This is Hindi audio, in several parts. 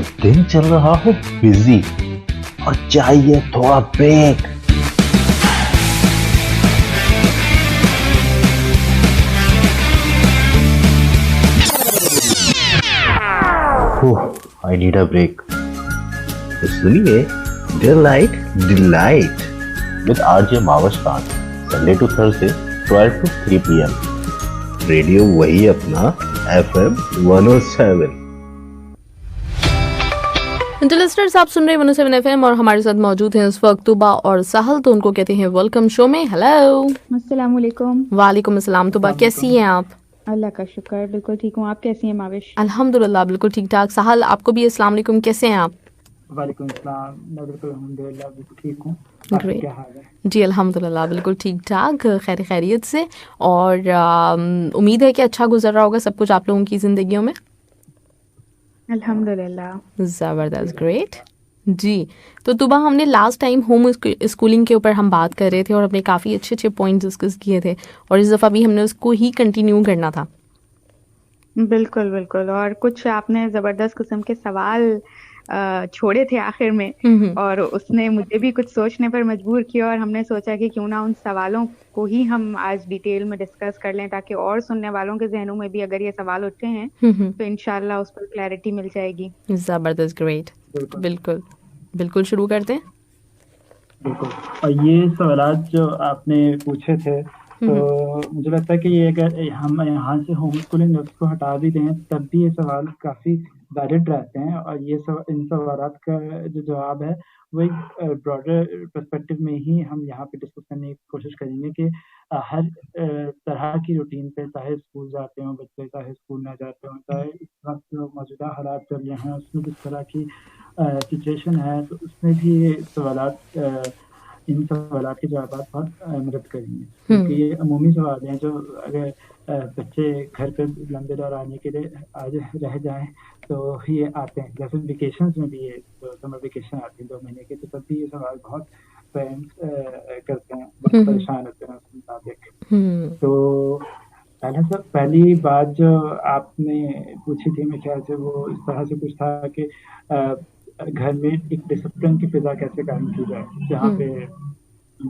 जब दिन चल रहा हो बिजी और चाहिए थोड़ा break, I need a break. तो सुनिए delight delight with RJ Mavastan, Sunday to Thursday 12 to 3 PM। Radio वही अपना FM 107। लिस्टर्स, आप सुन रहे हैं 107 FM और हमारे साथ मौजूद हैं इस वक्त तुबा और साहल, तो उनको कहते हैं वेलकम शो में। हेलो, अस्सलाम वालेकुम। वालेकुम अस्सलाम। तुबा, कैसी हैं आप? अल्लाह का शुक्र, बिल्कुल ठीक हूँ। आप कैसी हैं माविश? अल्हम्दुलिल्लाह, बिल्कुल ठीक ठाक। साहल, आपको भी अस्सलाम वालेकुम, कैसे हैं आप? वालेकुम सलाम, मैं बिल्कुल अल्हम्दुलिल्लाह बिल्कुल ठीक हूँ। आपका ग्रेट क्या हाल है? जी, अल्हम्दुलिल्लाह बिल्कुल ठीक ठाक, खैरियत से। और उम्मीद है कि अच्छा गुजर रहा होगा सब कुछ आप लोगों की ज़िंदगियों में। अल्हम्दुलिल्लाह। ज़बरदस्त, ग्रेट जी। तो तुबा, हमने लास्ट टाइम होम स्कूलिंग के ऊपर हम बात कर रहे थे और हमने काफ़ी अच्छे अच्छे पॉइंट्स डिस्कस किए थे, और इस दफ़ा भी हमने उसको ही कंटिन्यू करना था। बिल्कुल बिल्कुल, और कुछ आपने ज़बरदस्त किस्म के सवाल छोड़े थे आखिर में, हम्म और उसने मुझे भी कुछ सोचने पर मजबूर किया, और हमने सोचा कि क्यों ना उन सवालों को ही हम आज डिटेल में डिस्कस कर लें, ताकि और सुनने वालों के जहनों में भी अगर ये सवाल उठे हैं हम्म तो इंशाल्लाह उस पर क्लैरिटी मिल जाएगी। ज़बरदस्त, ग्रेट। बिल्कुल बिल्कुल बिल्कुल, शुरू करते हैं। बिल्कुल। और ये सवालात जो आपने पूछे थे, तो मुझे लगता है कि ये अगर हम यहाँ से होम स्कूलिंग लफ्ज़ को हटा भी दें तब भी ये सवाल काफ़ी वैलिड रहते हैं, और ये इन सवालात का जो जवाब है वो एक ब्रॉडर पर्सपेक्टिव में ही हम यहाँ पे डिस्कस करने की कोशिश करेंगे कि हर तरह की रूटीन पे, चाहे स्कूल जाते हों बच्चे, चाहे स्कूल ना जाते हों, चाहे इस वक्त जो मौजूदा हालात चल रहे हैं उसमें जिस तरह की सिचुएशन है, तो उसमें भी ये सवालात इन सवालात के जवाब बहुत मदद करेंगे, क्योंकि ये अमूमी सवाल हैं जो अगर बच्चे घर पे लंबे दौरान के लिए आज रह जाएं तो ये आते हैं। जैसे वेकेशंस में भी ये जो समर वेकेशन आती है 2 महीने की, तो तब भी ये सवाल बहुत पेरेंट्स करते हैं, बहुत परेशान होते हैं उसके मुताबिक। तो पहली बात जो आपने पूछी थी, मेरे ख्याल से वो इस तरह से कुछ था कि घर में एक डिसिप्लिन की फिजा कैसे कायम की जाए, जहाँ पे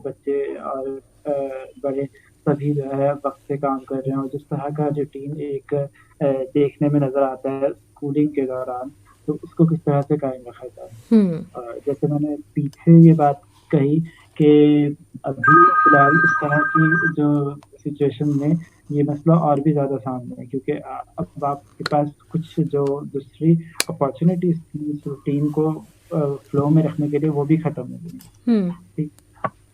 बच्चे और बड़े सभी जो है वक्त से काम कर रहे हैं, और जिस तरह का रूटीन एक देखने में नजर आता है स्कूलिंग के दौरान, तो उसको किस तरह से कायम रखा जाए। जैसे मैंने पीछे ये बात कही कि अभी फिलहाल इस तरह की जो सिचुएशन में ये मसला और भी ज़्यादा सामने है, क्योंकि अब आपके पास कुछ जो दूसरी अपॉर्चुनिटीज थी इस रूटीन को फ्लो में रखने के लिए, वो भी ख़त्म हो गई। ठीक,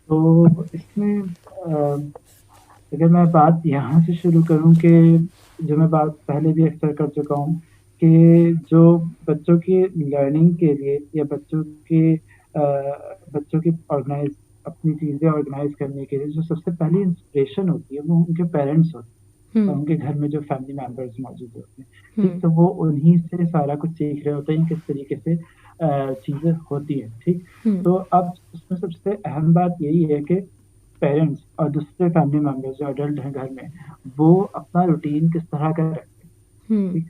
तो इसमें अगर मैं बात यहाँ से शुरू करूँ कि जो मैं बात पहले भी अक्सर कर चुका हूँ कि जो बच्चों की लर्निंग के लिए या बच्चों की ऑर्गेनाइज अपनी चीज़ें ऑर्गेनाइज करने के लिए जो सबसे पहली इंस्पिरेशन होती है वो उनके पेरेंट्स होते हैं, और उनके घर में जो फैमिली मेंबर्स मौजूद होते हैं। ठीक, तो वो उन्हीं से सारा कुछ सीख रहे होते हैं किस तरीके से चीज़ें होती हैं। ठीक, तो अब उसमें सबसे अहम बात यही है कि पेरेंट्स और दूसरे फैमिली मेंबर्स जो अडल्ट हैं घर में, वो अपना रूटीन किस तरह का रखते हैं। ठीक,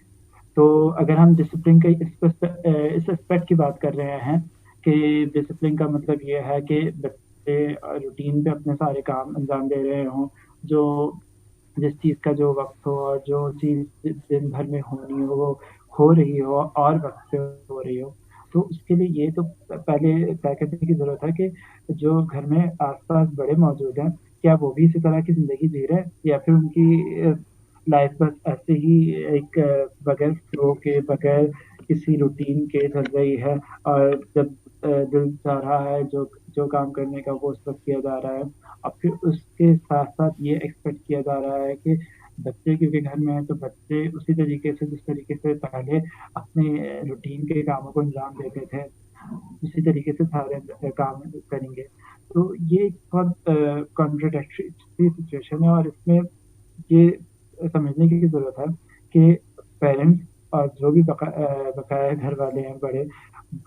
तो अगर हम डिसिप्लिन के इस एस्पेक्ट की बात कर रहे हैं कि डिसिप्लिन का मतलब ये है कि बच्चे रूटीन पे अपने सारे काम अंजाम दे रहे हों, जो जिस चीज़ का जो वक्त हो और जो चीज़ दिन भर में होनी हो वो हो रही हो और वक्त से हो रही हो, तो उसके लिए ये तो पहले तय करने की ज़रूरत है कि जो घर में आस-पास बड़े मौजूद हैं, क्या वो भी इसी तरह की ज़िंदगी जी रहे हैं, या फिर उनकी लाइफ बस ऐसे ही एक बगैर फ्लो के, बगैर किसी रूटीन के चल रही है, और जब दिल चाह रहा है जो जो काम करने का वो उस वक़्त किया जा रहा है। और फिर उसके साथ-साथ ये एक्सपेक्ट किया जा रहा है कि बच्चे क्योंकि घर में हैं, तो बच्चे उसी तरीके से जिस तरीके से पहले अपने रूटीन के कामों को अंजाम देते थे, उसी तरीके से सारे काम करेंगे। तो ये एक बहुत कॉन्ट्राडिक्टरी सी सिचुएशन है, और इसमें ये समझने की ज़रूरत है कि पेरेंट्स और जो भी बकाया घर वाले हैं बड़े,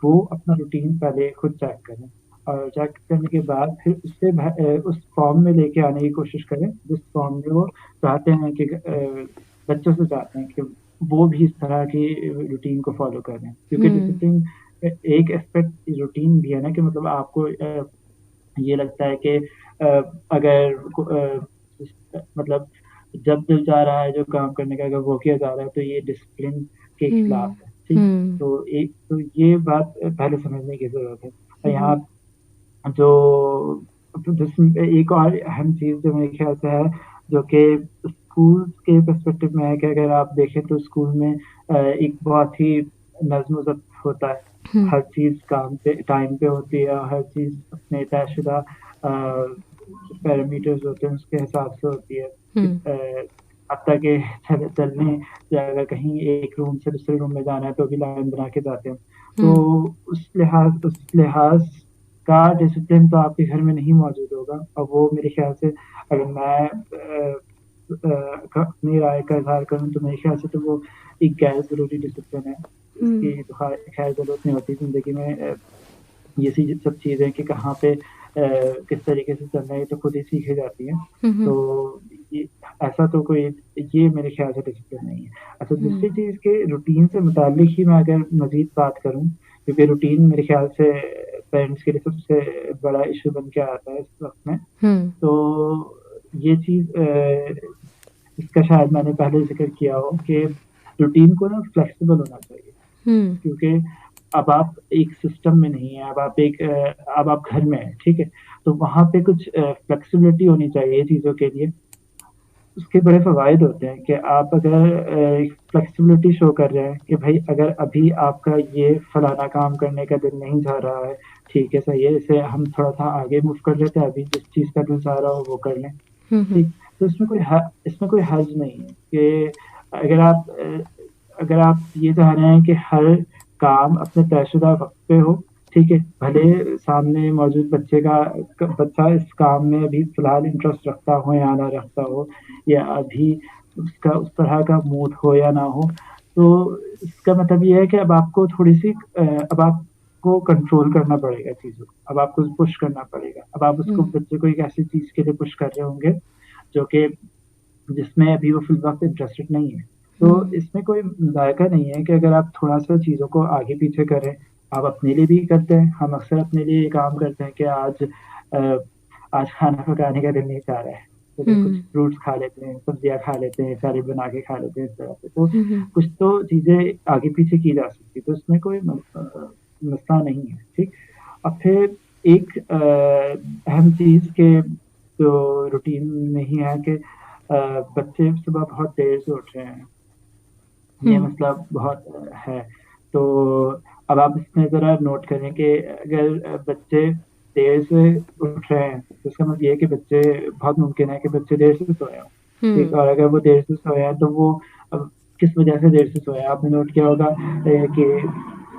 वो अपना रूटीन पहले खुद चेक करें, और चेक करने के बाद फिर उस फॉर्म में लेके आने की कोशिश करें जिस फॉर्म में वो चाहते हैं कि बच्चों से चाहते हैं कि वो भी इस तरह की रूटीन को फॉलो कर रहे हैं, क्योंकि डिसिप्लिन एक एस्पेक्ट रूटीन भी है ना, कि मतलब आपको ये लगता है कि अगर मतलब जब दिल चाह रहा है जो काम करने का, अगर वो किया जा रहा है तो ये डिसिप्लिन के खिलाफ है, ठीक। तो ये बात पहले समझने की जरूरत है। और यहाँ जो एक और अहम चीज जो मेरे ख्याल से है, जो कि स्कूल के पर्सपेक्टिव में है, कि अगर आप देखें तो स्कूल में एक बहुत ही नज्म ज़ब्त होता है, हर चीज काम पे टाइम पे होती है, हर चीज अपने तयशुदा पैरामीटर्स होते हैं उसके हिसाब से होती है। हत्ता के चलने या अगर कहीं एक रूम से दूसरे रूम में जाना है तो भी लाइन बना के जाते हैं। तो उस लिहाज का डिसिप्लिन तो आपके घर में नहीं मौजूद होगा, और वो मेरे ख्याल से, अगर मैं अपनी राय का इजहार करूँ तो मेरे ख्याल से तो वो एक गैर जरूरी डिसिप्लिन है, इसकी तो खैर जरूरत नहीं होती जिंदगी में। ये सब चीजें कि कहाँ पे किस तरीके से चलना है तो खुद ही सीखे जाती हैं। तो ये ऐसा तो कोई, ये मेरे ख्याल से डिसिप्लिन नहीं है। अच्छा, दूसरी चीज के रूटीन से मुतालिक ही मैं अगर मजीद बात करूं, क्योंकि रूटीन मेरे ख्याल से पेरेंट्स के लिए सबसे बड़ा इशू बन के आता है इस वक्त में। तो ये चीज इसका शायद मैंने पहले जिक्र किया हो कि रूटीन को ना फ्लेक्सिबल होना चाहिए, क्योंकि अब आप एक सिस्टम में नहीं है, अब आप घर में है, ठीक है, तो वहां पे कुछ फ्लेक्सिबिलिटी होनी चाहिए चीजों के लिए। उसके बड़े फवायद होते हैं कि आप अगर फ्लेक्सिबिलिटी शो कर रहे हैं कि भाई अगर अभी आपका ये फलाना काम करने का दिल नहीं जा रहा है, ठीक है, सही है, इसे हम थोड़ा सा आगे मूव कर लेते हैं, अभी जिस चीज का दिल जा रहा हो वो कर लें, ठीक। तो इसमें कोई हर्ज नहीं है कि अगर आप ये चाह रहे हैं कि हर काम अपने तयशुदा वक्त पे हो, ठीक है, भले सामने मौजूद बच्चा इस काम में अभी फिलहाल इंटरेस्ट रखता हो या ना रखता हो, या अभी उसका उस तरह का मूड हो या ना हो, तो इसका मतलब ये है कि अब आपको कंट्रोल करना पड़ेगा चीजों को, अब आपको पुश करना पड़ेगा, अब आप उसको बच्चे को एक ऐसी चीज के लिए पुश कर रहे होंगे जो कि जिसमें अभी वो फिल वक्त इंटरेस्टेड नहीं है। तो इसमें कोई जायका नहीं है कि अगर आप थोड़ा सा चीजों को आगे पीछे करें। आप अपने लिए भी करते हैं, हम अक्सर अपने लिए काम करते हैं कि आज खाना पकाने का दिल नहीं चाह रहा है, तो कुछ फ्रूट्स खा लेते हैं, सब्जियां खा लेते हैं, सैलेड बना के खा लेते हैं, इस तरह से। तो कुछ तो चीजें आगे पीछे की जा सकती, तो इसमें कोई मसला नहीं है, ठीक। अब फिर एक अहम चीज के जो रूटीन में ही है कि बच्चे सुबह बहुत देर से उठ रहे हैं, ये मसला बहुत है। तो अब आप इसमें जरा नोट करें कि अगर बच्चे देर से उठ रहे हैं तो इसका मतलब ये है कि बहुत मुमकिन है कि बच्चे देर से सोए हों, ठीक। और अगर वो देर से सोए हैं तो वो किस वजह से देर से सोए हैं, आपने नोट किया होगा कि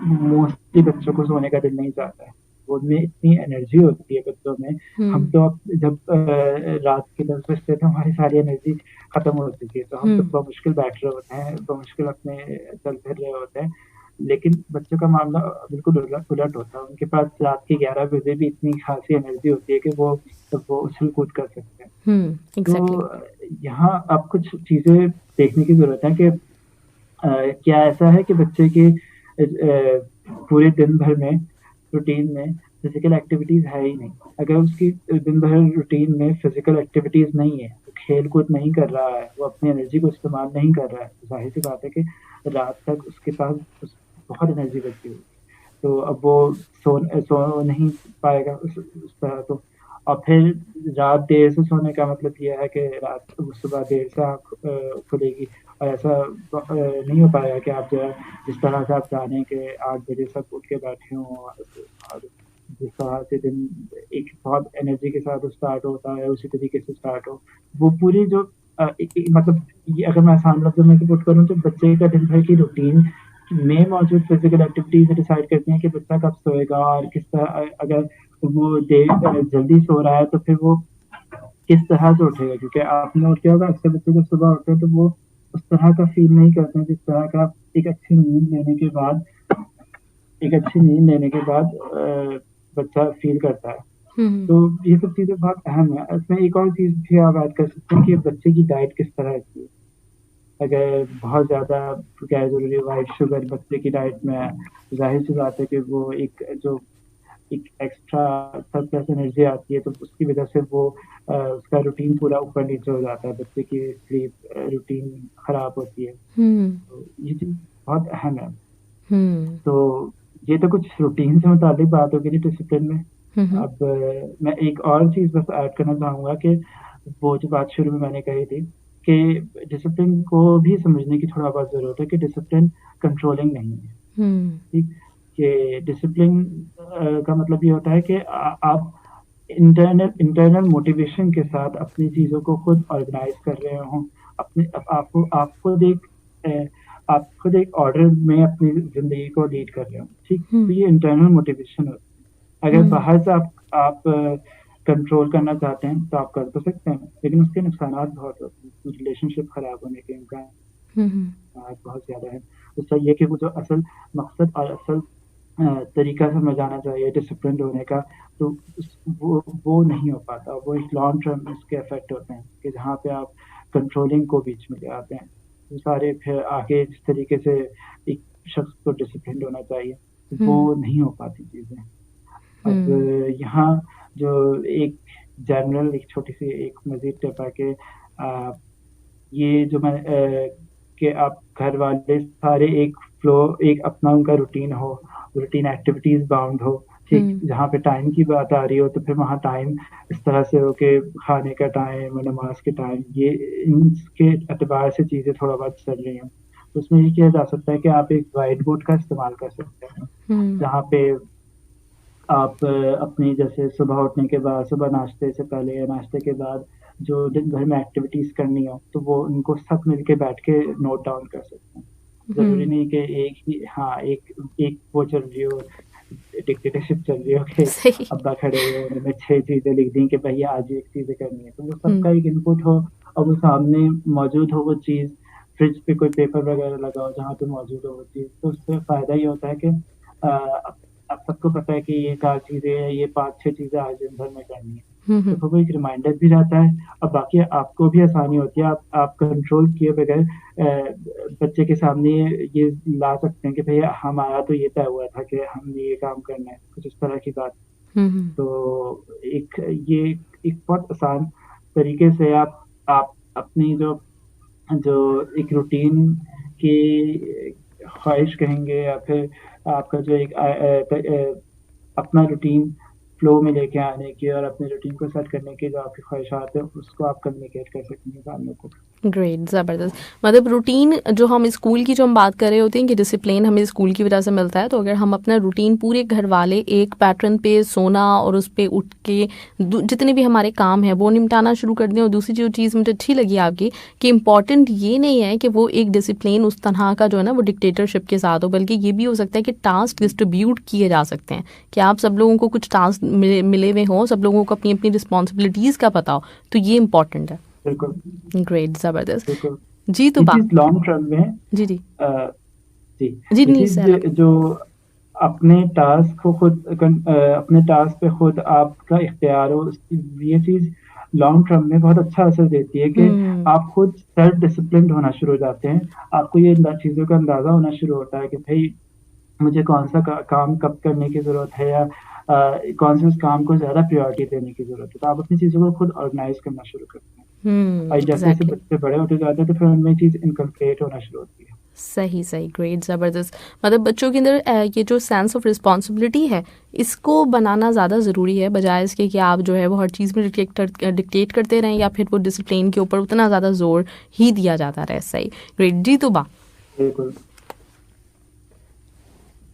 मोस्टली बच्चों को सोने का दिल नहीं चाहता है, उनमें इतनी एनर्जी होती है बच्चों में। हम तो जब रात के 10 बजते तो हमारी सारी एनर्जी खत्म हो चुकी है, तो हम तो बमुश्किल बैठ रहे होते हैं, बमुश्किल अपने चल फिर रहे होते हैं। लेकिन बच्चों का मामला बिल्कुल उलट होता है, उनके पास रात के 11 बजे भी इतनी खासी एनर्जी होती है कि वो उछल कूद कर सकते हैं। तो यहाँ अब कुछ चीजें देखने की जरूरत है कि क्या ऐसा है कि बच्चे के पूरे दिन भर में रूटीन में फिजिकल एक्टिविटीज है ही नहीं। अगर उसकी दिन भर रूटीन में फिजिकल एक्टिविटीज नहीं है, तो खेल कूद नहीं कर रहा है, वो अपनी एनर्जी को इस्तेमाल नहीं कर रहा है, तो जाहिर सी बात है कि रात तक उसके पास बहुत एनर्जी बची हुई, तो अब वो सो नहीं पाएगा उस तरह। तो और फिर रात देर से सोने का मतलब यह है कि रात सुबह देर से आँख खुलेगी, और ऐसा नहीं हो पाएगा कि आप जो है जिस तरह से आप जाने के 8 बजे सब उठ के बैठे हों, और जिस तरह से दिन एक बहुत एनर्जी के साथ स्टार्ट होता है उसी तरीके से स्टार्ट हो, वो पूरी जो मतलब ये अगर मैं आसान लफ्ज़ों में पुट करूँ तो बच्चे का दिन भर की रूटीन में मौजूद फिजिकल एक्टिविटीज डिसाइड करती हैं कि बच्चा कब सोएगा, और किस तरह, अगर वो जल्दी सो रहा है तो फिर वो किस तरह से उठेगा। क्योंकि आपने नोट किया होगा अक्सर बच्चे जब सुबह उठते हैं तो वो उस तरह का फील नहीं करते हैं जिस तरह का एक अच्छी नींद लेने के बाद बच्चा फील करता है। तो ये सब चीजें बहुत अहम है। इसमें एक और चीज भी आप ऐड कर सकते हैं कि बच्चे की डाइट किस तरह की है। अगर बहुत ज़्यादा गैर ज़रूरी वाइट शुगर बच्चे की डाइट में है, ज़ाहिर-सी बात है कि वो एक एक्स्ट्रा सरप्लस एनर्जी आती है, तो उसकी वजह से वो उसका रूटीन पूरा ऊपर-नीचे हो जाता है, बच्चे की स्लीप रूटीन खराब होती है। हम्म तो ये चीज़ बहुत अहम है। हम्म तो ये तो कुछ रूटीन से मुताबिक बात होगी डिसिप्लिन में। हम्म अब मैं एक और चीज़ बस ऐड करना चाहूँगा कि वो जो बात शुरू में मैंने कही थी कि डिसिप्लिन को भी समझने की थोड़ा बहुत ज़रूरत है कि डिसिप्लिन कंट्रोलिंग नहीं है, हम्म ठीक? कि डिसिप्लिन का मतलब ये होता है कि आप इंटरनल मोटिवेशन के साथ अपनी चीज़ों को खुद ऑर्गेनाइज़ कर रहे हों, अपने आप खुद अ, आप खुद एक ऑर्डर में अपनी ज़िंदगी को लीड कर रहे हो, ठीक? तो हम्म ये इंटरनल मोटिवेशन होती है। अगर हम्म बाहर से आप कंट्रोल करना चाहते हैं, तो आप कर तो सकते हैं, लेकिन उसके नुकसानात बहुत होते हैं। रिलेशनशिप खराब होने के इम्कान हम्म बहुत ज़्यादा है। तो सही है कि वो जो असल मकसद और असल तरीका समझ आना चाहिए डिसिप्लिन्ड होने का, तो वो नहीं हो पाता। वो एक लॉन्ग टर्म में उसके इफ़ेक्ट होते हैं कि जहाँ पे आप कंट्रोलिंग को बीच में ले आते हैं। तो सारे फिर आगे जिस तरीके से एक शख्स को डिसिप्लिन्ड होना चाहिए, हम्म वो नहीं हो पाती चीज़ें। अब हम्म यहाँ जो एक जनरल एक छोटी-सी एक मज़ीद टिप है कि ये जो कि आप घर वाले सारे एक फ्लो एक अपना उनका रूटीन हो, रूटीन एक्टिविटीज़ बाउंड हो, ठीक? हम्म जहाँ पे टाइम की बात आ रही हो, तो फिर वहाँ टाइम इस तरह से हो कि खाने का टाइम, नमाज़ के टाइम, ये इनके एतबार से चीज़ें थोड़ा बहुत चल रही हैं। तो उसमें ये किया जा सकता है कि आप एक व्हाइट बोर्ड का इस्तेमाल कर सकते हैं, हम्म जहाँ पे आप अपनी जैसे सुबह उठने के बाद, सुबह नाश्ते से पहले या नाश्ते के बाद जो दिन भर में एक्टिविटीज़ करनी हो, तो वो उनको सब मिल के बैठ के नोट डाउन कर सकते हैं। ज़रूरी हम्म नहीं कि एक ही हाँ, एक वो चल रही हो, डिक्टेटरशिप चल रही हो कि सही अब्बा खड़े हुए उन्होंने 6 चीज़ें लिख दी कि भैया आज ये एक चीज़ें करनी है। तो वो सबका हम्म एक इनपुट हो और वो सामने मौजूद हो वो चीज़, फ्रिज पे कोई पेपर वगैरह लगा हो जहाँ पे मौजूद हो वो चीज़, तो उससे फ़ायदा ये होता है कि अब सबको पता है कि ये 4 चीज़ें हैं, ये 5-6 चीज़ें आज दिन भर में करनी है। तो हम्म फिर वो एक रिमाइंडर भी रहता है और बाकी आपको भी आसानी होती है। आप कंट्रोल किए बगैर बच्चे के सामने ये ला सकते हैं कि भैया हमारा तो ये तय हुआ था कि हमने ये काम करना है, कुछ इस तरह की बात। हम्म तो ये एक बहुत आसान तरीके से आप अपनी जो जो एक रूटीन की ख्वाहिश कहेंगे या फिर आपका जो एक अपना रूटीन फ्लो में लेके आने की और अपने रूटीन को सेट करने की जो आपकी ख्वाहिशात है, उसको आप कम्युनिकेट कर सकेंगे सामने को। ग्रेट ज़बरदस्त। मतलब रूटीन जो हम स्कूल की जो हम बात कर रहे होते हैं कि डिसिप्लिन हमें स्कूल की वजह से मिलता है, तो अगर हम अपना रूटीन पूरे घर वाले एक पैटर्न पे सोना और उस पे उठ के जितने भी हमारे काम है वो निपटाना शुरू कर दें। और दूसरी जो चीज़ मुझे अच्छी लगी आपकी कि इम्पॉर्टेंट ये नहीं है कि वो एक डिसिप्लिन उस तरह का जो है ना वो डिक्टेटरशिप के साथ हो, बल्कि ये भी हो सकता है कि टास्क डिस्ट्रीब्यूट किए जा सकते हैं कि आप सब लोगों को कुछ टास्क मिले हुए हों, सब लोगों को अपनी अपनी रिस्पॉन्सिबिलिटीज़ का पता हो, तो ये इम्पॉर्टेंट है। बिल्कुल, ग्रेट ज़बरदस्त। बिल्कुल। जी तो ये बा चीज़ लॉन्ग टर्म में जी जी अ, जी, जी ये नहीं चीज़ सहला जो अपने टास्क को अपने टास्क पे खुद आपका इख्तियार हो, ये चीज़ लॉन्ग टर्म में बहुत अच्छा असर देती है कि हम्म आप खुद सेल्फ डिसिप्लिन्ड होना शुरू हो जाते हैं। आपको ये चीज़ों का अंदाज़ा होना शुरू होता है कि भई मुझे कौन-सा काम कब करने की ज़रूरत है या कौन से उस काम को ज़्यादा प्रायोरिटी देने की ज़रूरत है। तो आप अपनी चीज़ों को खुद ऑर्गनाइज़ करना शुरू करते हैं। और जैसे-जैसे एग्जैक्टली बच्चे बड़े होते जाते हैं तो फिर उनमें ये चीज़ इनकलकेट होना शुरू होती है। सही सही ग्रेट ज़बरदस्त। मतलब बच्चों के अंदर ये जो सेंस ऑफ रिस्पॉन्सिबिलिटी है इसको बनाना ज़्यादा ज़रूरी है, बजाय इसके कि आप जो है वो हर चीज़ में डिक्टेट करते रहें या फिर वो डिसिप्लिन के ऊपर उतना ज़्यादा जोर ही दिया जाता रहे। सही ग्रेट। जी तो बा बिल्कुल।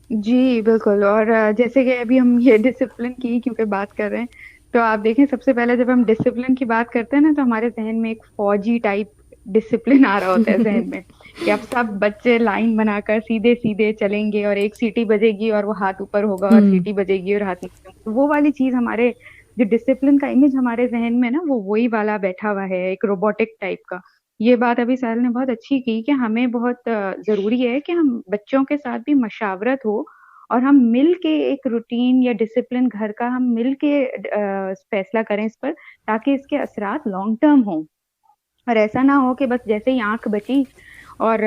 जी, बिल्कुल। और जैसे कि अभी हम ये डिसिप्लिन की क्योंकि बात कर रहे हैं, तो आप देखें सबसे पहले जब हम डिसिप्लिन की बात करते हैं ना, तो हमारे ज़हन में एक फ़ौजी टाइप डिसिप्लिन आ रहा होता है ज़हन में, कि अब सब बच्चे लाइन बनाकर सीधे-सीधे चलेंगे और एक सीटी बजेगी और वो हाथ ऊपर होगा और हम्म सीटी बजेगी और हाथ नीचे होगा। तो वो वाली चीज़ हमारे जो डिसिप्लिन का इमेज हमारे ज़हन में ना, वो वही वाला बैठा हुआ है, एक रोबोटिक टाइप का। ये बात अभी साहिल ने बहुत अच्छी की कि हमें बहुत ज़रूरी है कि हम बच्चों के साथ भी मशावरत हो और हम मिल के एक रूटीन या डिसिप्लिन घर का हम मिल के फैसला करें इस पर, ताकि इसके असरात लॉन्ग टर्म हों। और ऐसा ना हो कि बस जैसे ही आंख बची और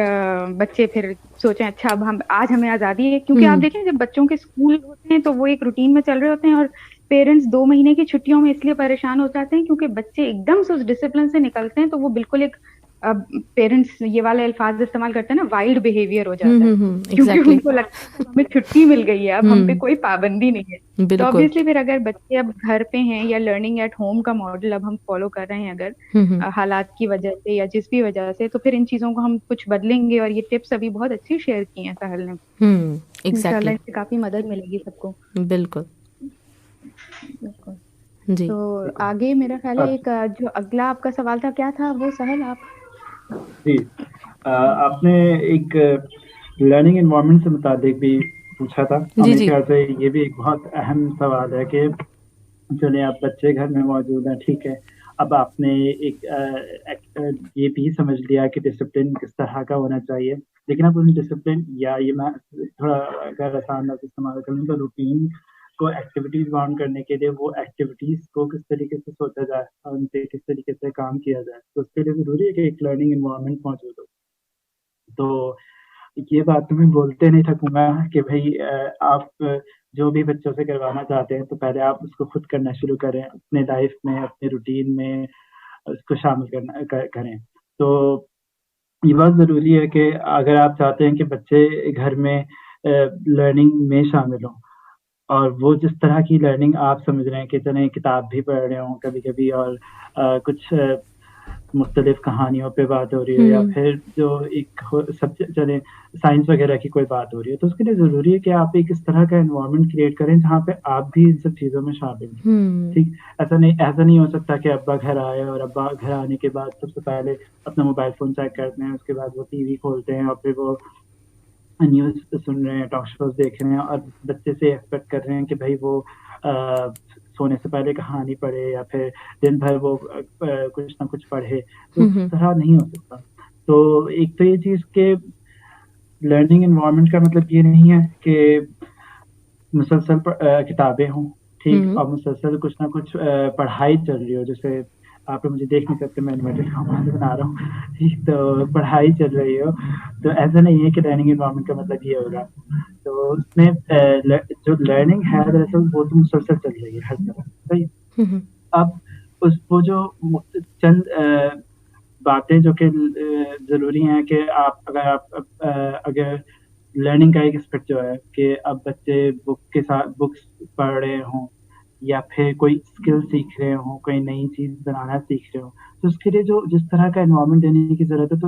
बच्चे फिर सोचें अच्छा अब हम आज हमें आजादी है, क्योंकि आप देखें जब बच्चों के स्कूल होते हैं तो वो एक रूटीन में चल रहे होते हैं, और पेरेंट्स 2 महीने की छुट्टियों में इसलिए परेशान हो जाते हैं क्योंकि बच्चे एकदम से उस डिसिप्लिन से निकलते हैं तो वो बिल्कुल एक, अब पेरेंट्स ये वाले अल्फाज इस्तेमाल करते हैं ना, वाइल्ड बिहेवियर हो जाता है, क्योंकि एग्जैक्टली। उनको लगता है कि हमें छुट्टी मिल गई है, अब हम पे कोई पाबंदी नहीं है। तो बिल्कुल। ऑब्वियसली फिर अगर बच्चे अब घर पे हैं या लर्निंग एट होम का मॉडल अब हम फॉलो कर रहे हैं अगर हालात की वजह से या जिस भी वजह से, तो फिर इन चीजों को हम कुछ बदलेंगे। और ये टिप्स अभी बहुत अच्छी शेयर की हैं साहिल ने, इंशाल्लाह एग्जैक्टली। इससे काफी मदद मिलेगी सबको। बिल्कुल बिल्कुल। जी। तो आगे मेरा ख्याल है एक जो अगला आपका सवाल था, क्या था वो साहिल आप? जी, आपने एक लर्निंग एनवायरनमेंट से मुताबिक भी पूछा था। जी, मेरे जी। ख्याल से ये भी एक बहुत अहम सवाल है कि चलिए आप बच्चे घर में मौजूद हैं, ठीक है, अब आपने ये भी समझ लिया कि डिसिप्लिन किस तरह का होना चाहिए, लेकिन अब उन डिसिप्लिन या ये मैं थोड़ा अगर आसान लफ्ज़ इस्तेमाल करूँ तो रूटीन को एक्टिविटीज बाउंड करने के लिए वो एक्टिविटीज को किस तरीके से सोचा जाए और उन पे किस तरीके से काम किया जाए, तो उसके लिए ज़रूरी है कि एक लर्निंग एनवायरनमेंट मौजूद हो। तो ये बात तो मैं बोलते नहीं थकूँगा कि भई आप जो भी बच्चों से करवाना चाहते हैं तो पहले आप उसको खुद करना शुरू करें, अपने लाइफ में, अपने रूटीन में उसको शामिल करें। तो ये बहुत ज़रूरी है कि अगर आप चाहते हैं कि बच्चे घर में लर्निंग में शामिल हों और वो जिस तरह की लर्निंग आप समझ रहे हैं कि चलें किताब भी पढ़ रहे हों कभी-कभी और कुछ मुख्तलिफ कहानियों पे बात हो रही है या फिर जो एक सब्जेक्ट चले साइंस वगैरह की कोई बात हो रही है, तो उसके लिए ज़रूरी है कि आप एक इस तरह का एनवायरनमेंट क्रिएट करें जहाँ पे आप भी इन सब चीज़ों में शामिल हों। ठीक, ऐसा नहीं हो सकता कि अब्बा घर आए और अब्बा घर आने के बाद सबसे पहले अपना मोबाइल फ़ोन चेक करते हैं, उसके बाद वो टीवी खोलते हैं और फिर वो न्यूज़ सुन रहे हैं, टॉक शोज़ देख रहे हैं और बच्चे से एक्सपेक्ट कर रहे हैं कि भई वो सोने से पहले कहानी पढ़े या फिर दिन भर वो कुछ ना कुछ पढ़े, तो उस तरह नहीं हो सकता। तो एक तो ये चीज़ कि लर्निंग एनवायरनमेंट का मतलब ये नहीं है कि मुसलसल किताबें हों, ठीक? और मुसलसल कुछ ना कुछ पढ़ाई चल रही हो, जैसे आप मुझे देख नहीं सकते, मैं एनिमेटेड कॉमेडी बना रहा हूँ, ठीक? तो पढ़ाई चल रही हो, तो ऐसा नहीं है कि लर्निंग एनवायरनमेंट का मतलब ये होगा। तो उसमें जो लर्निंग है दरअसल वो तो मुसलसल चल रही है हर तरफ, सही? अब वो जो चंद बातें जो कि ज़रूरी हैं कि अगर लर्निंग का एक एस्पेक्ट जो है कि अब बच्चे बुक्स पढ़ रहे हों या फिर कोई स्किल सीख रहे हों, कोई नई चीज़ बनाना सीख रहे हों, तो उसके लिए जो जिस तरह का एनवायरनमेंट देने की ज़रूरत है, तो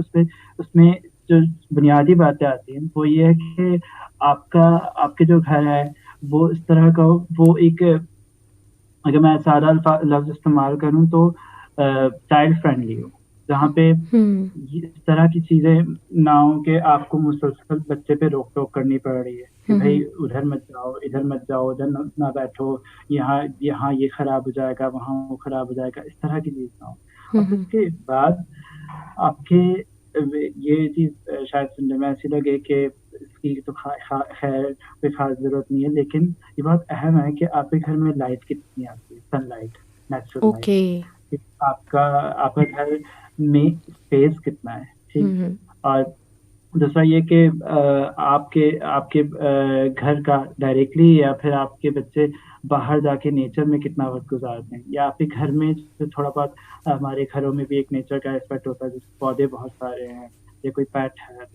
उसमें जो बुनियादी बातें आती हैं, वो ये है कि आपके जो घर है, वो इस तरह का हो, वो एक, अगर मैं सादा लफ्ज़ इस्तेमाल करूँ तो चाइल्ड फ्रेंडली हो, जहाँ पे इस तरह की चीज़ें ना हो कि आपको मुसलसल बच्चे पे रोक-टोक करनी पड़ रही है कि भई उधर मत जाओ, इधर मत जाओ, उधर ना बैठो, यहाँ ये खराब हो जाएगा, वहाँ वो खराब हो जाएगा, इस तरह की चीज़ ना हो। अब उसके बाद आपके ये चीज़ शायद सुनने में ऐसी लगे कि इसकी तो खैर कोई ख़ास ज़रूरत नहीं है, लेकिन ये बहुत अहम है कि आपके घर में लाइट कितनी आती है, सनलाइट, नेचुरल लाइट। ओके। आपका घर में स्पेस कितना है, ठीक? और दूसरा ये कि आपके घर का डायरेक्टली या फिर आपके बच्चे बाहर जाके नेचर में कितना वक़्त गुज़ारते हैं, या आपके घर में जो थोड़ा बहुत हमारे घरों में भी एक नेचर का एस्पेक्ट होता है, जैसे पौधे बहुत सारे हैं या कोई पेट है,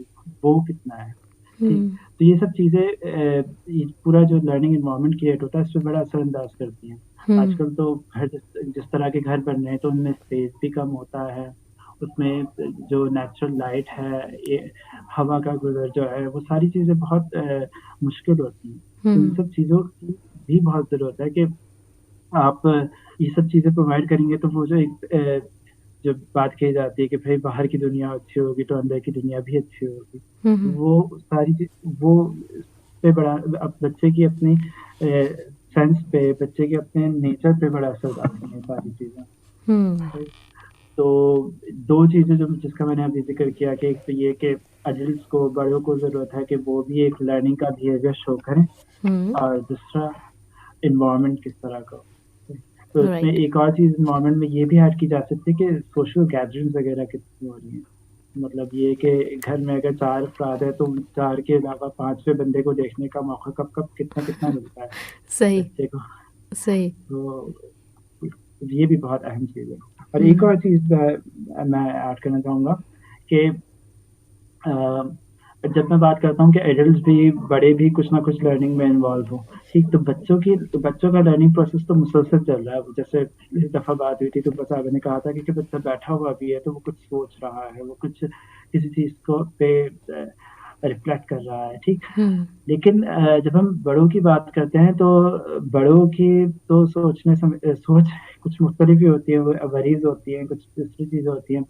वो कितना है, ठीक? तो ये सब चीज़ें ये पूरा जो लर्निंग एनवायरनमेंट क्रिएट होता है, इस पे बड़ा असरअंदाज करती हैं। आजकल तो घर जिस तरह के घर बन रहे हैं, तो उनमें स्पेस भी कम होता है, उसमें जो नेचुरल लाइट है, ये हवा का गुज़र जो है, वो सारी चीज़ें बहुत मुश्किल होती हैं। तो इन सब चीज़ों की भी बहुत ज़रूरत है कि आप ये सब चीज़ें प्रोवाइड करेंगे, तो वो जो एक जो बात कही जाती है कि भई बाहर की दुनिया अच्छी होगी तो अंदर की दुनिया भी अच्छी होगी। वो सारी वो पे बड़ा अब बच्चे की अपनी सेंस पे, बच्चे के अपने नेचर पे बड़ा असर डालती हैं सारी चीज़ें। तो 2 चीज़ें जो जिसका मैंने अभी ज़िक्र किया कि एक तो ये कि एडल्ट्स को, बड़ों को ज़रूरत है कि वो भी एक लर्निंग का बिहेवियर शो करें, और दूसरा एनवायरनमेंट किस तरह का हो। तो इसमें Right. एक और चीज़ इन्वायरमेंट में ये भी ऐड की जा सकती है कि सोशल गैदरिंग्स वगैरह कितनी हो रही हैं। मतलब ये कि घर में अगर 4 अफ़राद हैं, तो 4 के अलावा 5वें बंदे को देखने का मौका कब-कब कितना-कितना मिलता है सही बच्चे को। सही तो ये भी बहुत अहम चीज़ है। और एक और चीज़ मैं ऐड करना चाहूँगा कि जब मैं बात करता हूँ कि एडल्ट्स भी, बड़े भी कुछ ना कुछ लर्निंग में इन्वॉल्व हों, ठीक? तो बच्चों का लर्निंग प्रोसेस तो मुसलसल चल रहा है। जैसे इस दफ़ा बात हुई थी तो साहब ने कहा था कि बच्चा बैठा हुआ भी है, तो वो कुछ सोच रहा है, वो कुछ किसी चीज़ को पे रिफ्लेक्ट कर रहा है, ठीक? लेकिन जब हम बड़ों की बात करते हैं तो बड़ों की तो सोच कुछ मुख्तलिफ ही होती है, वरीज़ होती हैं, कुछ दूसरी चीज़ें होती हैं।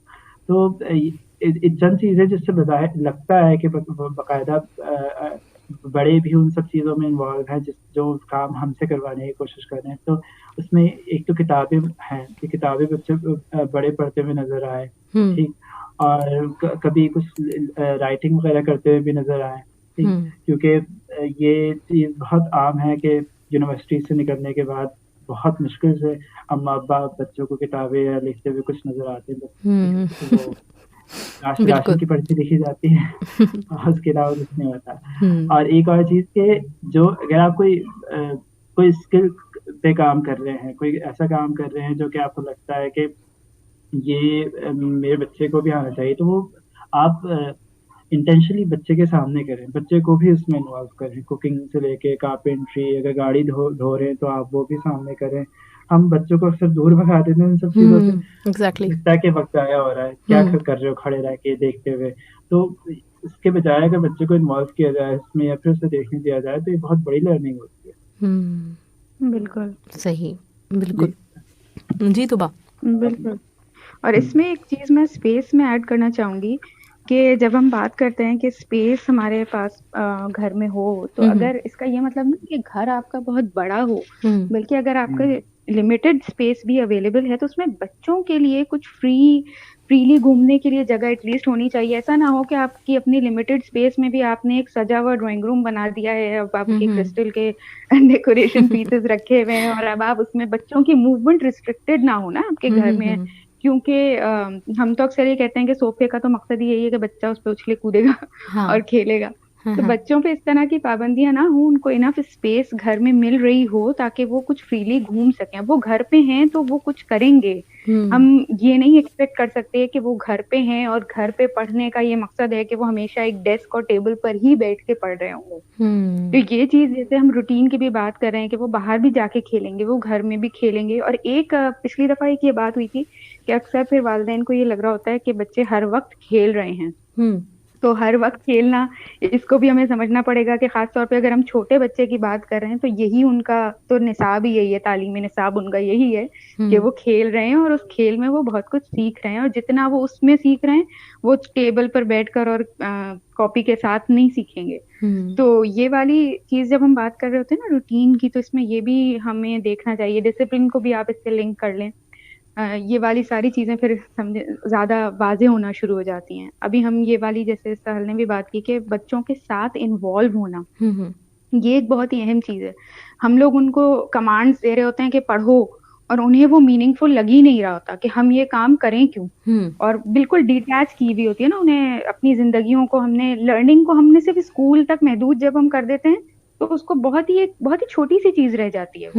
तो चंद चीज़ें जिससे लगता है कि बाकायदा बड़े भी उन सब चीज़ों में इन्वॉल्व हैं जो काम हमसे करवाने की कोशिश कर रहे हैं। तो उसमें एक तो किताबें हैं कि किताबें बच्चे बड़े पढ़ते हुए नज़र आए, ठीक? और कभी कुछ राइटिंग वगैरह करते हुए भी नज़र आए, ठीक? क्योंकि ये चीज़ बहुत आम है कि यूनिवर्सिटी से निकलने के बाद बहुत मुश्किल से अम्मा-अब्बा बच्चों को किताबें या लिखते हुए कुछ नज़र आते हैं। तो वो राशन की पर्ची लिखी जाती है और उसके अलावा कुछ नहीं होता। और एक और चीज़ कि जो अगर आप कोई स्किल पे काम कर रहे हैं, कोई ऐसा काम कर रहे हैं जो कि आपको लगता है कि ये मेरे बच्चे को भी आना चाहिए, तो वो आप इंटेंशनली बच्चे के सामने करें, बच्चे को भी उसमें इन्वॉल्व करें। कुकिंग से लेके कारपेंट्री, अगर गाड़ी धो रहे हैं तो आप वो भी सामने करें। हम बच्चों को अक्सर दूर भगा देते हैं इन सब चीज़ों से। एग्जैक्टली तय के वक्त आया हो रहा है, क्या कर रहे हो खड़े रह के देखते हुए। तो इसके बजाय अगर बच्चे को इन्वॉल्व किया जाए इसमें या फिर उसे देखने दिया जाए तो ये बहुत बड़ी लर्निंग होती है। बिल्कुल सही बिल्कुल जी तुबा बिल्कुल। और इसमें एक चीज़ मैं स्पेस में ऐड करना चाहूँगी कि जब हम बात करते हैं कि स्पेस हमारे पास घर में हो, तो अगर इसका ये मतलब नहीं कि घर आपका बहुत बड़ा हो, बल्कि अगर आपका लिमिटेड स्पेस भी अवेलेबल है तो उसमें बच्चों के लिए कुछ फ्रीली घूमने के लिए जगह एटलीस्ट होनी चाहिए। ऐसा ना हो कि आपकी अपनी लिमिटेड स्पेस में भी आपने एक सजा हुआ ड्राइंग रूम बना दिया है, अब आपके क्रिस्टल के डेकोरेशन पीसेस रखे हुए हैं और अब आप उसमें बच्चों की मूवमेंट रिस्ट्रिक्टेड ना हो ना आपके घर में। क्योंकि हम तो अक्सर ये कहते हैं कि सोफे का तो मकसद ही यही है कि बच्चा उस पे उछले कूदेगा और खेलेगा। तो बच्चों पे इस तरह की पाबंदियां ना हो, उनको इनफ स्पेस घर में मिल रही हो ताकि वो कुछ फ्रीली घूम सकें। वो घर पे हैं तो वो कुछ करेंगे। हम ये नहीं एक्सपेक्ट कर सकते कि वो घर पे हैं और घर पे पढ़ने का ये मकसद है कि वो हमेशा एक डेस्क और टेबल पर ही बैठ के पढ़ रहे होंगे। तो ये चीज जैसे हम रूटीन की भी बात कर रहे हैं कि वो बाहर भी जाके खेलेंगे, वो घर में भी खेलेंगे। और एक पिछली दफा एक ये बात हुई थी कि अक्सर फिर वालिदैन को ये लग रहा होता है कि बच्चे हर वक्त खेल रहे हैं। तो हर वक्त खेलना, इसको भी हमें समझना पड़ेगा कि खास तौर पे अगर हम छोटे बच्चे की बात कर रहे हैं तो यही उनका तो निसाब ही यही है, तालीमी निसाब उनका यही है कि वो खेल रहे हैं और उस खेल में वो बहुत कुछ सीख रहे हैं। और जितना वो उसमें सीख रहे हैं वो टेबल पर बैठकर और कॉपी के साथ नहीं सीखेंगे। तो ये वाली चीज जब हम बात कर रहे होते हैं ना रूटीन की, तो इसमें ये भी हमें देखना चाहिए। डिसिप्लिन को भी आप इससे लिंक कर लें। ये वाली सारी चीजें फिर समझे ज्यादा वाजे होना शुरू हो जाती हैं। अभी हम ये वाली जैसे सहल ने भी बात की कि बच्चों के साथ इन्वॉल्व होना, ये एक बहुत ही अहम चीज है। हम लोग उनको कमांड्स दे रहे होते हैं कि पढ़ो, और उन्हें वो मीनिंगफुल लग ही नहीं रहा होता कि हम ये काम करें क्यों। और बिल्कुल डिटैच की हुई होती है ना उन्हें अपनी जिंदगियों को। लर्निंग को हमने सिर्फ स्कूल तक महदूद जब हम कर देते हैं तो उसको बहुत ही छोटी सी चीज रह जाती है।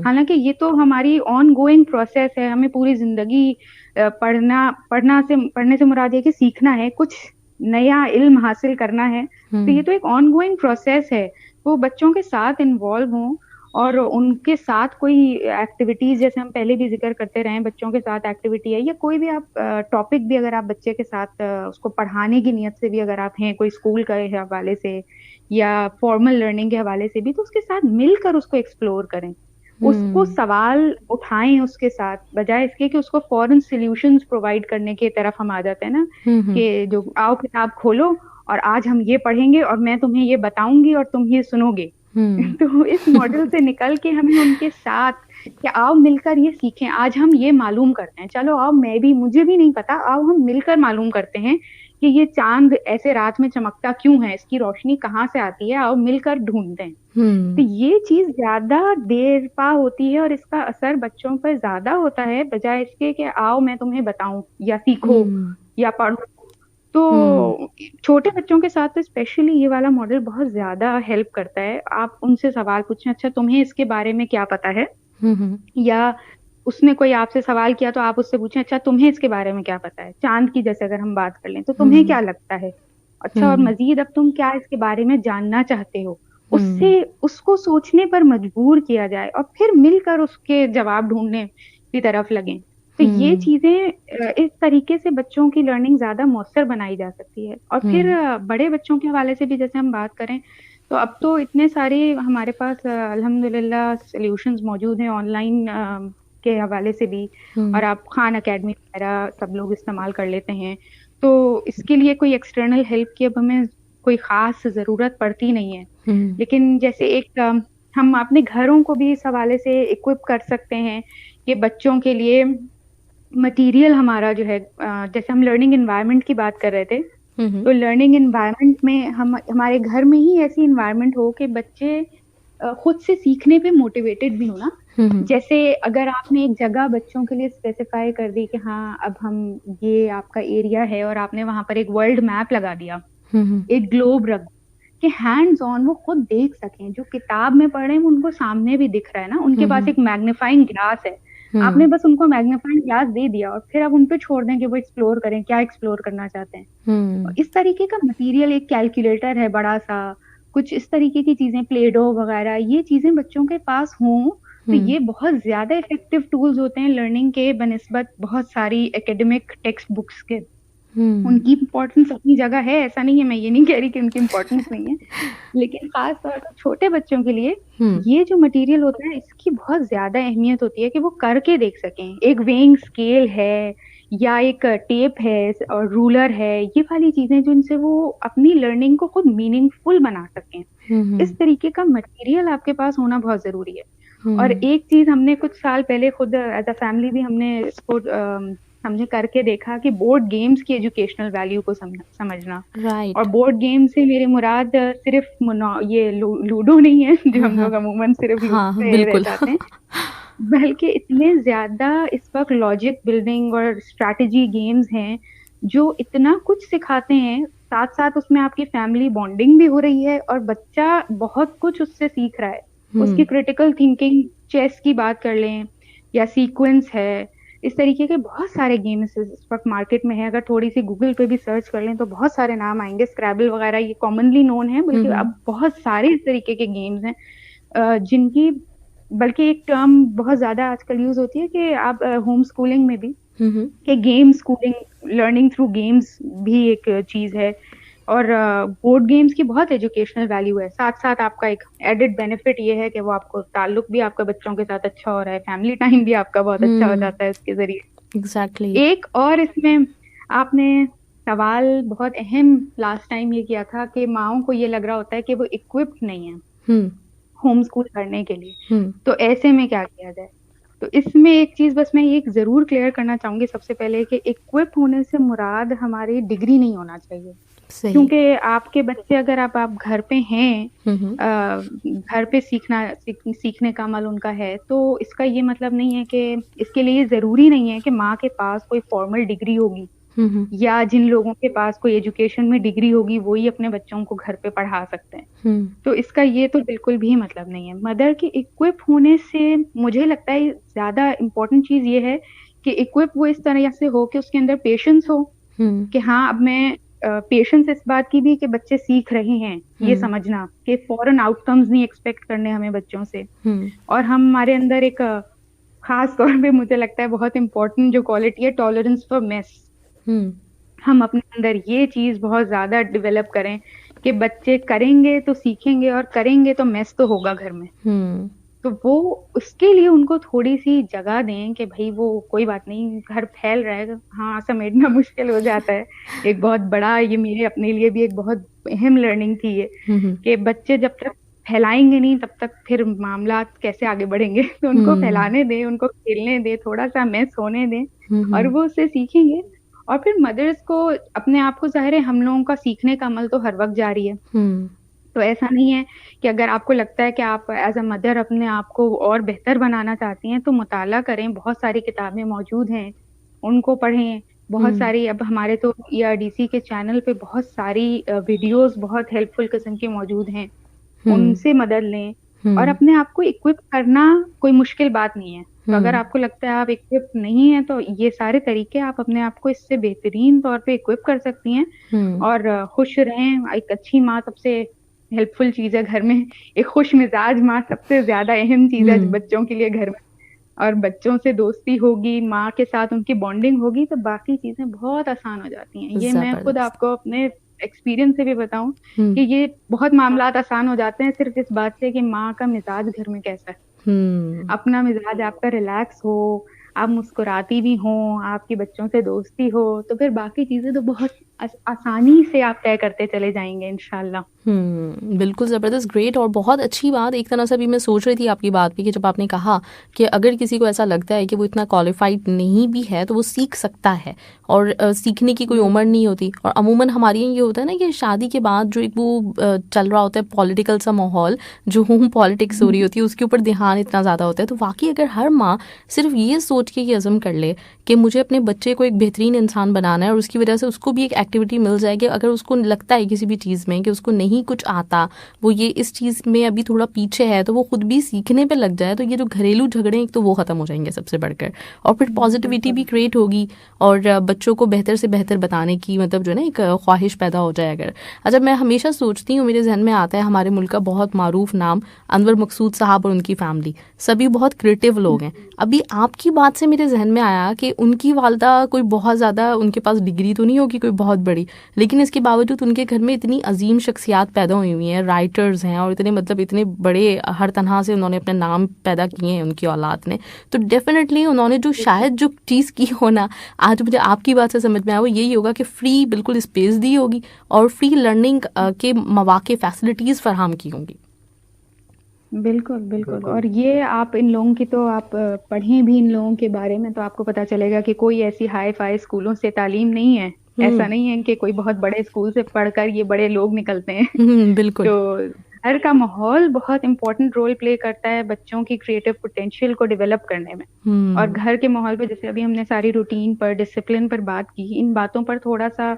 हालांकि ये तो हमारी ऑन गोइंग प्रोसेस है। हमें पूरी जिंदगी पढ़ने से मुराद है कि सीखना है, कुछ नया इल्म हासिल करना है। तो ये तो एक ऑन गोइंग प्रोसेस है। वो बच्चों के साथ इन्वॉल्व हों और उनके साथ कोई एक्टिविटीज, जैसे हम पहले भी जिक्र करते रहे, बच्चों के साथ एक्टिविटी है या कोई भी आप टॉपिक भी अगर आप बच्चे के साथ उसको पढ़ाने की नियत से भी अगर आप हैं, कोई स्कूल के हवाले से या फॉर्मल लर्निंग के हवाले से भी, तो उसके साथ मिलकर उसको एक्सप्लोर करें। उसको सवाल उठाएं उसके साथ, बजाय इसके कि उसको फौरन सॉल्यूशंस प्रोवाइड करने की तरफ हम आ जाते हैं ना कि जो आओ किताब खोलो और आज हम ये पढ़ेंगे और मैं तुम्हें ये बताऊंगी और तुम ये सुनोगे। तो इस मॉडल से निकल के हमें उनके साथ कि आओ मिलकर ये सीखें, आज हम ये मालूम करते हैं, चलो आओ मुझे भी नहीं पता, आओ हम मिलकर मालूम करते हैं कि ये चांद ऐसे रात में चमकता क्यों है, इसकी रोशनी कहाँ से आती है, आओ मिलकर ढूंढते हैं। तो ये चीज ज्यादा देर पा होती है और इसका असर बच्चों पर ज्यादा होता है, बजाय इसके कि आओ मैं तुम्हें बताऊं या सीखो या पढ़ो। तो छोटे बच्चों के साथ तो स्पेशली ये वाला मॉडल बहुत ज्यादा हेल्प करता है। आप उनसे सवाल पूछें, अच्छा तुम्हें इसके बारे में क्या पता है, या उसने कोई आपसे सवाल किया तो आप उससे पूछें, अच्छा तुम्हें इसके बारे में क्या पता है, चांद की जैसे अगर हम बात कर लें तो तुम्हें क्या लगता है, अच्छा और मजीद अब तुम क्या इसके बारे में जानना चाहते हो। उससे उसको सोचने पर मजबूर किया जाए और फिर मिलकर उसके जवाब ढूंढने की तरफ लगे। तो ये चीजें इस तरीके से बच्चों की लर्निंग ज्यादा मौसर बनाई जा सकती है। और फिर बड़े बच्चों के हवाले से भी जैसे हम बात करें तो अब तो इतने सारे हमारे पास अल्हम्दुलिल्लाह सॉल्यूशंस मौजूद हैं ऑनलाइन के हवाले से भी, और आप खान अकेडमी वगैरह सब लोग इस्तेमाल कर लेते हैं। तो इसके लिए कोई एक्सटर्नल हेल्प की अब हमें कोई खास जरूरत पड़ती नहीं है। लेकिन जैसे एक हम अपने घरों को भी इस हवाले से इक्विप कर सकते हैं कि बच्चों के लिए मटेरियल हमारा जो है, जैसे हम लर्निंग एनवायरनमेंट की बात कर रहे थे, तो लर्निंग एनवायरनमेंट में हमारे घर में ही ऐसी एनवायरनमेंट हो कि बच्चे खुद से सीखने पे मोटिवेटेड भी हो ना। जैसे अगर आपने एक जगह बच्चों के लिए स्पेसिफाई कर दी कि हाँ अब हम ये आपका एरिया है, और आपने वहां पर एक वर्ल्ड मैप लगा दिया, एक ग्लोब रख कि हैंड्स ऑन वो खुद देख सकें, जो किताब में पढ़े हैं वो उनको सामने भी दिख रहा है ना, उनके पास एक मैग्नीफाइंग ग्लास है, आपने बस उनको मैग्नीफाइंग ग्लास दे दिया और फिर अब उन पे छोड़ दें कि वो एक्सप्लोर करें, क्या एक्सप्लोर करना चाहते हैं। इस तरीके का मटेरियल, एक कैलकुलेटर है बड़ा सा, कुछ इस तरीके की चीजें, प्ले डो वगैरह, ये चीजें बच्चों के पास हों तो ये बहुत ज्यादा इफेक्टिव टूल्स होते हैं लर्निंग के बनिस्बत बहुत सारी एकेडमिक टेक्स्ट बुक्स के। उनकी इम्पोर्टेंस अपनी जगह है, ऐसा नहीं है, मैं ये नहीं कह रही कि उनकी इम्पोर्टेंस नहीं है, लेकिन खास तौर पर छोटे बच्चों के लिए ये जो मटेरियल होता है इसकी बहुत ज्यादा अहमियत होती है कि वो करके देख सकें। एक वेइंग स्केल है या एक टेप है और रूलर है, ये वाली चीजें जो इनसे वो अपनी लर्निंग को खुद मीनिंगफुल बना सकें, इस तरीके का मटेरियल आपके पास होना बहुत जरूरी है। और एक चीज हमने कुछ साल पहले खुद एज अ फैमिली भी हमने इसको हमने करके देखा कि बोर्ड गेम्स की एजुकेशनल वैल्यू को समझना। और बोर्ड गेम से मेरे मुराद सिर्फ ये लूडो नहीं है जो हम लोग अमूमन सिर्फ रह जाते हैं, बल्कि इतने ज्यादा इस वक्त लॉजिक बिल्डिंग और स्ट्रैटेजी गेम्स हैं जो इतना कुछ सिखाते हैं, साथ साथ उसमें आपकी फैमिली बॉन्डिंग भी हो रही है और बच्चा बहुत कुछ उससे सीख रहा है। उसकी क्रिटिकल थिंकिंग, चेस की बात कर लें या सीक्वेंस है, इस तरीके के बहुत सारे गेम्स इस वक्त मार्केट में है। अगर थोड़ी सी गूगल पे भी सर्च कर लें तो बहुत सारे नाम आएंगे, स्क्रैबल वगैरह ये कॉमनली नोन है, बल्कि अब बहुत सारे इस तरीके के गेम्स हैं जिनकी बल्कि एक टर्म बहुत ज्यादा आजकल यूज होती है कि आप होम स्कूलिंग में भी कि game schooling, learning through games भी एक चीज है। और बोर्ड गेम्स की बहुत एजुकेशनल वैल्यू है, साथ साथ आपका एक एडेड बेनिफिट ये है कि वो आपको ताल्लुक भी आपका बच्चों के साथ अच्छा हो रहा है, फैमिली टाइम भी आपका बहुत अच्छा हो जाता है उसके जरिए। एग्जैक्टली। एक और इसमें आपने सवाल बहुत अहम लास्ट टाइम ये किया था कि माओं को ये लग रहा होता है कि वो इक्विप्ड नहीं है होम स्कूल करने के लिए, तो ऐसे में क्या किया जाए। तो इसमें एक चीज बस मैं ये जरूर क्लियर करना चाहूंगी सबसे पहले कि इक्विप होने से मुराद हमारी डिग्री नहीं होना चाहिए, क्योंकि आपके बच्चे अगर आप घर पे हैं, घर पे सीखने का अमल उनका है, तो इसका ये मतलब नहीं है कि इसके लिए जरूरी नहीं है कि माँ के पास कोई फॉर्मल डिग्री होगी या जिन लोगों के पास कोई एजुकेशन में डिग्री होगी वो ही अपने बच्चों को घर पे पढ़ा सकते हैं। तो इसका ये तो बिल्कुल भी मतलब नहीं है। मदर के इक्विप होने से मुझे लगता है ज्यादा इम्पोर्टेंट चीज ये है कि इक्विप वो इस तरह से हो कि उसके अंदर पेशेंस हो, कि हाँ अब मैं पेशेंस इस बात की भी कि बच्चे सीख रहे हैं, ये समझना कि फॉरन आउटकम्स नहीं एक्सपेक्ट करने हमें बच्चों से। और हमारे अंदर एक खास तौर पे मुझे लगता है बहुत इम्पोर्टेंट जो क्वालिटी है, टॉलरेंस फॉर मेस। हम अपने अंदर ये चीज बहुत ज्यादा डेवलप करें कि बच्चे करेंगे तो सीखेंगे और करेंगे तो मेस तो होगा घर में। तो वो उसके लिए उनको थोड़ी सी जगह दें कि भाई वो कोई बात नहीं, घर फैल रहा है, हाँ समेटना मुश्किल हो जाता है। एक बहुत बड़ा, ये मेरे अपने लिए भी एक बहुत अहम लर्निंग थी ये कि बच्चे जब तक फैलाएंगे नहीं तब तक फिर मामला कैसे आगे बढ़ेंगे। तो उनको फैलाने दें, उनको खेलने दें, थोड़ा सा मेस होने दें और वो उससे सीखेंगे। और फिर मदर्स को अपने आप को, ज़ाहिर है हम लोगों का सीखने का अमल तो हर वक्त जारी है, तो ऐसा नहीं है कि अगर आपको लगता है कि आप एज अ मदर अपने आप को और बेहतर बनाना चाहती हैं तो मुताला करें, बहुत सारी किताबें मौजूद हैं, उनको पढ़ें। बहुत सारी अब हमारे तो ERDC के चैनल पे बहुत सारी वीडियोस बहुत हेल्पफुल किस्म की मौजूद हैं, उनसे मदद लें। और अपने आप को इक्विप करना कोई मुश्किल बात नहीं है, तो अगर आपको लगता है आप इक्विप नहीं है तो ये सारे तरीके आप अपने आप को इससे बेहतरीन तौर पे इक्विप कर सकती हैं और खुश रहें। एक अच्छी माँ सबसे हेल्पफुल चीज है घर में, एक खुश मिजाज माँ सबसे ज्यादा अहम चीज है बच्चों के लिए घर में। और बच्चों से दोस्ती होगी, माँ के साथ उनकी बॉन्डिंग होगी, तो बाकी चीजें बहुत आसान हो जाती हैं। ये मैं खुद आपको अपने एक्सपीरियंस से भी बताऊं कि ये बहुत मामलात आसान हो जाते हैं सिर्फ इस बात से कि माँ का मिजाज घर में कैसा है। अपना मिजाज आपका रिलैक्स हो, आप मुस्कुराती भी हो, आपके बच्चों से दोस्ती हो, तो फिर बाकी चीजें तो बहुत आसानी से आप तय करते चले जाएंगे इंशाल्लाह। बिल्कुल ज़बरदस्त, ग्रेट। और बहुत अच्छी बात, एक तरह से भी मैं सोच रही थी आपकी बात पे कि जब आपने कहा कि अगर किसी को ऐसा लगता है कि वो इतना क्वालिफाइड नहीं भी है तो वो सीख सकता है, और सीखने की कोई उम्र नहीं होती। और अमूमन हमारे यहाँ ये होता है ना कि शादी के बाद जो एक वो चल रहा होता है पॉलिटिकल सा माहौल, जो होम पॉलिटिक्स हो रही होती है, उसके ऊपर ध्यान इतना ज़्यादा होता है। तो वाकई अगर हर माँ सिर्फ ये सोच के ये अज़म कर ले कि मुझे अपने बच्चे को एक बेहतरीन इंसान बनाना है, और उसकी वजह से उसको भी एक एक्टिविटी मिल जाएगी, अगर उसको लगता है किसी भी चीज़ में कि उसको नहीं कुछ आता, वो ये इस चीज़ में अभी थोड़ा पीछे है, तो वो खुद भी सीखने पे लग जाए, तो ये जो घरेलू झगड़े हैं तो वो ख़त्म हो जाएंगे सबसे बढ़कर, और फिर पॉजिटिविटी भी क्रिएट होगी और बच्चों को बेहतर से बेहतर बताने की मतलब जो है ना एक ख्वाहिश पैदा हो जाए अगर। अच्छा, मैं हमेशा सोचती हूँ, मेरे जहन में आता है हमारे मुल्क का बहुत मारूफ नाम अनवर मकसूद साहब और उनकी फैमिली, सभी बहुत क्रिएटिव लोग हैं। अभी आपकी बात से मेरे जहन में आया कि उनकी वालदा कोई बहुत ज़्यादा, उनके पास डिग्री तो नहीं होगी कोई बहुत बड़ी, लेकिन इसके बावजूद उनके घर में इतनी अजीम शख्सियात पैदा हुई हुई हैं, राइटर्स हैं, और इतने मतलब इतने बड़े हर तरह से उन्होंने अपने नाम पैदा किए हैं उनकी औलाद ने। तो डेफिनेटली उन्होंने जो शायद जो चीज़ की हो ना, आज मुझे आपकी बात से समझ में आया, वो यही होगा कि फ्री बिल्कुल स्पेस दी होगी और फ्री लर्निंग के मौके फैसिलिटीज़ फराहम की होंगी। बिल्कुल बिल्कुल। और ये आप इन लोगों की तो आप पढ़ें भी इन लोगों के बारे में तो आपको पता चलेगा कि कोई ऐसी हाई फाई स्कूलों से तालीम नहीं है। ऐसा नहीं है कि कोई बहुत बड़े स्कूल से पढ़कर ये बड़े लोग निकलते हैं। बिल्कुल। तो घर का माहौल बहुत इंपॉर्टेंट रोल प्ले करता है बच्चों की क्रिएटिव पोटेंशियल को डेवलप करने में। और घर के माहौल पे, जैसे अभी हमने सारी रूटीन पर, डिसिप्लिन पर बात की, इन बातों पर थोड़ा सा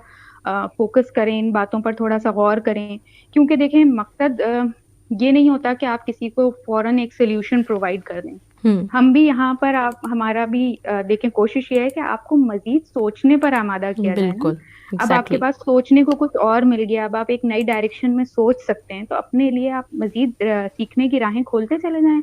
फोकस करें, इन बातों पर थोड़ा सा गौर करें, क्योंकि देखें मकसद ये नहीं होता कि आप किसी को फौरन एक सोल्यूशन प्रोवाइड कर दें। हम भी यहाँ पर हमारा भी देखें कोशिश ये है कि आपको मजीद सोचने पर आमादा किया जाए। अब आपके पास सोचने को कुछ और मिल गया, अब आप एक नई डायरेक्शन में सोच सकते हैं, तो अपने लिए आप मजीद सीखने की राहें खोलते चले जाएं।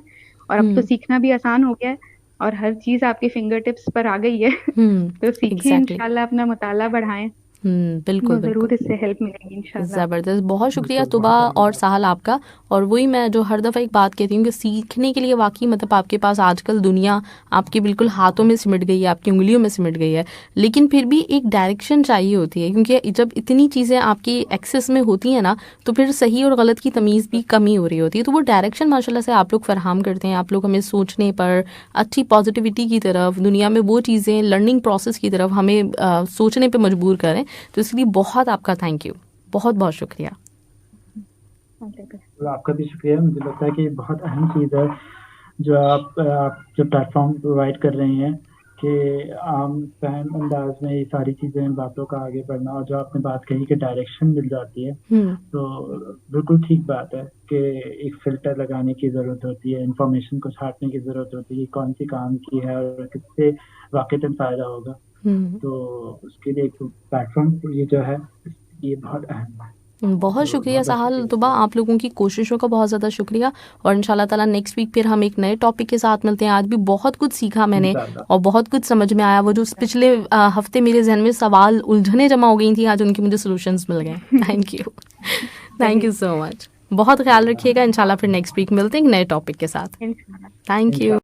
और अब तो सीखना भी आसान हो गया है और हर चीज आपके फिंगर टिप्स पर आ गई है। तो सीखें इंशाल्लाह, अपना मुताला बढ़ाएं। बिल्कुल जरूर इससे हेल्प मिलेगी इंशाल्लाह। ज़बरदस्त, बहुत शुक्रिया तुबा और साहल आपका। और वही मैं जो हर दफ़ा एक बात कहती हूँ कि सीखने के लिए वाकई मतलब आपके पास आजकल दुनिया आपके बिल्कुल हाथों में सिमट गई है, आपकी उंगलियों में सिमट गई है, लेकिन फिर भी एक डायरेक्शन चाहिए होती है, क्योंकि जब इतनी चीज़ें आपकी एक्सेस में होती हैं ना, तो फिर सही और गलत की तमीज़ भी कम ही हो रही होती है। तो वो डायरेक्शन माशाल्लाह से आप लोग फराहम करते हैं, आप लोग हमें सोचने पर, अच्छी पॉजिटिविटी की तरफ, दुनिया में वो चीज़ें लर्निंग प्रोसेस की तरफ हमें सोचने पर मजबूर करें। तो इसलिए बहुत आपका थैंक यू, बहुत बहुत शुक्रिया। आपका भी शुक्रिया। मुझे लगता है कि बहुत अहम चीज़ है जो आप जो प्लेटफॉर्म प्रोवाइड कर रहे हैं कि आम फहम अंदाज में ये सारी चीज़ें, बातों का आगे बढ़ना, और जो आपने बात कही कि डायरेक्शन मिल जाती है, तो बिल्कुल ठीक बात है कि एक फिल्टर लगाने की ज़रूरत होती है, इंफॉर्मेशन को छांटने की ज़रूरत होती है, कौन सी काम की है और किससे वाक़ईतन फ़ायदा होगा। तो उसके लिए एक प्लेटफॉर्म ये जो है ये बहुत अहम है। बहुत शुक्रिया साहल तुबा, आप लोगों की कोशिशों का बहुत ज़्यादा शुक्रिया। और इंशाल्लाह ताला नेक्स्ट वीक फिर हम एक नए टॉपिक के साथ मिलते हैं। आज भी बहुत कुछ सीखा मैंने और बहुत कुछ समझ में आया। वो जो पिछले हफ्ते मेरे जहन में सवाल उलझने जमा हो गई थी, आज उनकी मुझे सोल्यूशंस मिल गए। Thank you so much. बहुत ख्याल रखिएगा। इंशाल्लाह फिर नेक्स्ट वीक मिलते हैं एक नए टॉपिक के साथ। Thank you.